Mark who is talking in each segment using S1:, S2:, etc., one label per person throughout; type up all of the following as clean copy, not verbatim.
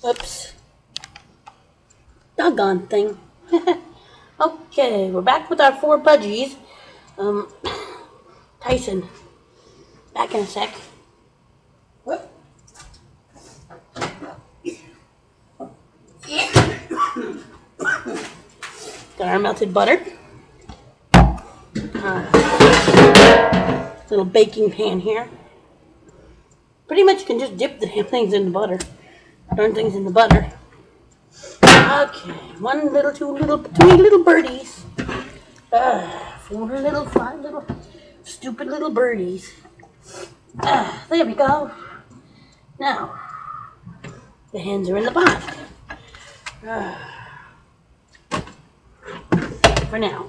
S1: Oops. Doggone thing. Okay, we're back with our 4 budgies. Tyson, back in a sec. Whoop. Got our melted butter. Little baking pan here. Pretty much you can just dip the damn things in the butter. Turn things in the butter. Okay, 1 little, 2 little, 3 little birdies. 4 little, 5 little, stupid little birdies. There we go. Now, the hens are in the pot. For now.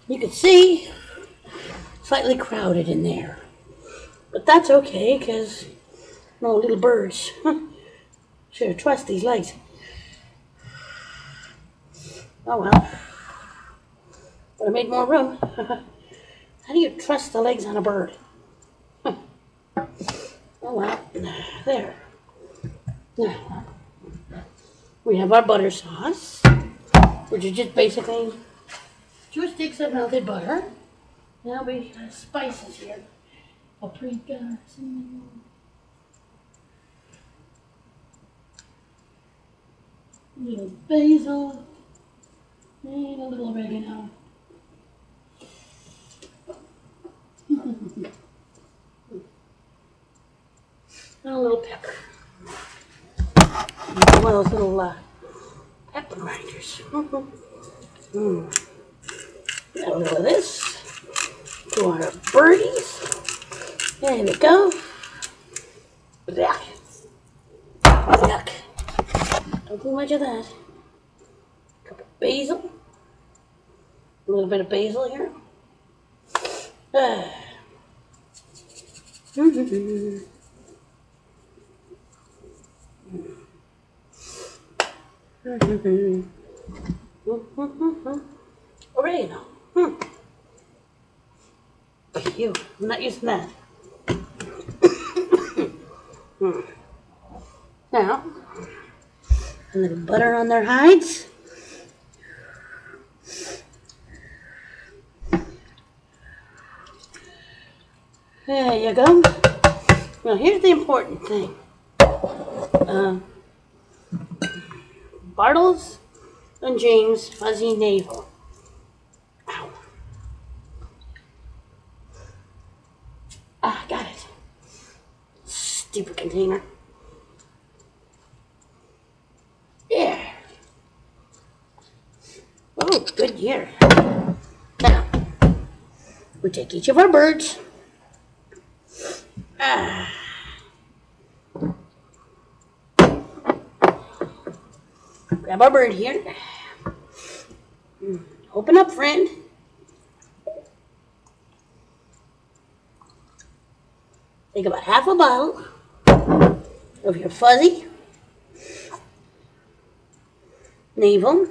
S1: You can see, slightly crowded in there. But that's okay, because no little birds. Should have trust these legs. Oh well. But I made more room. How do you trust the legs on a bird? Oh well. There. We have our butter sauce, which is just basically 2 sticks of melted butter. Now we have spices here. Paprika, cinnamon. A little basil. And a little oregano. And a little pepper. One of those little pepper grinders. Got a little of this. To our birdies. There we go. Yuck. Yuck. Don't do much of that. A couple of basil. A little bit of basil here. Oregano. Ew, I'm not using that. Now, a little butter on their hides. There you go. Now here's the important thing. Bartles and James fuzzy navel. Ow. Got it. Stupid container. Yeah. Oh, good year. Now, we take each of our birds. Grab our bird here. Open up, friend. Take about half a bottle of your fuzzy navel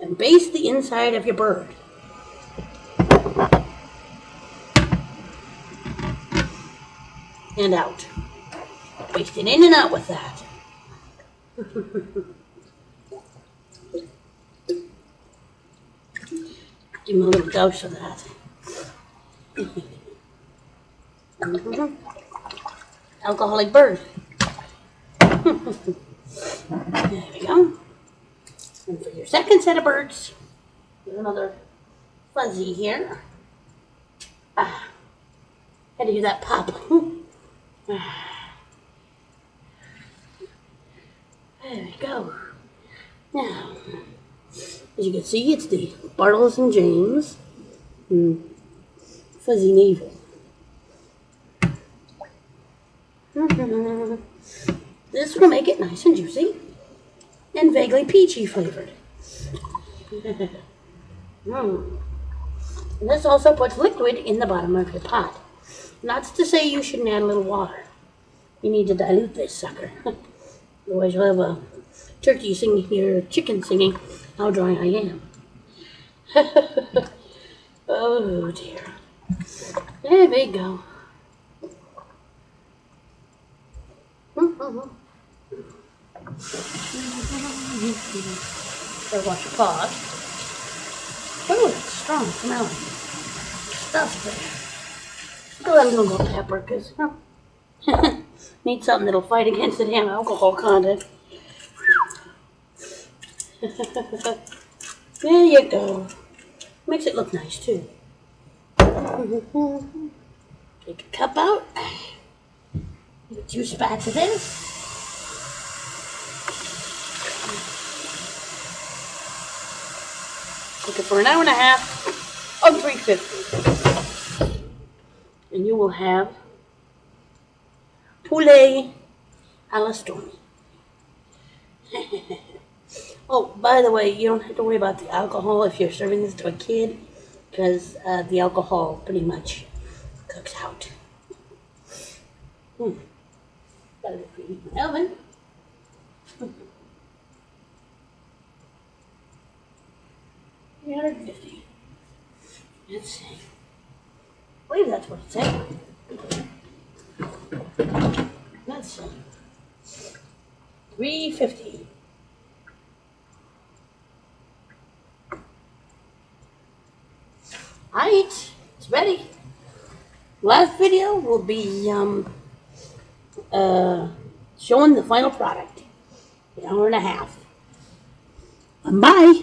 S1: and baste the inside of your bird. And out. Baste it in and out with that. Give him a little dose of that. Alcoholic bird. There we go. And for your second set of birds, there's another fuzzy here. Had to do that pop. There we go. Now, as you can see, it's the Bartles and James fuzzy navel. This will make it nice and juicy and vaguely peachy flavored. And this also puts liquid in the bottom of your pot. Not to say you shouldn't add a little water. You need to dilute this sucker. Otherwise you'll have a turkey singing or chicken singing how dry I am. Oh dear. There we go. Better watch your paws. Oh, that's strong smelling stuff there. Go ahead and a little pepper, because need something that'll fight against the damn alcohol content. There you go. Makes it look nice too. Take a cup out. Give it 2 spats of this. Cook it for an hour and a half on 350. And you will have poulet a la stormy. Oh, by the way, you don't have to worry about the alcohol if you're serving this to a kid, because the alcohol pretty much cooks out. Got it in the oven. $350. Let's see. I believe that's what it said. Let's see. $350. Alright, it's ready. Last video will be showing the final product. An hour and a half. Bye.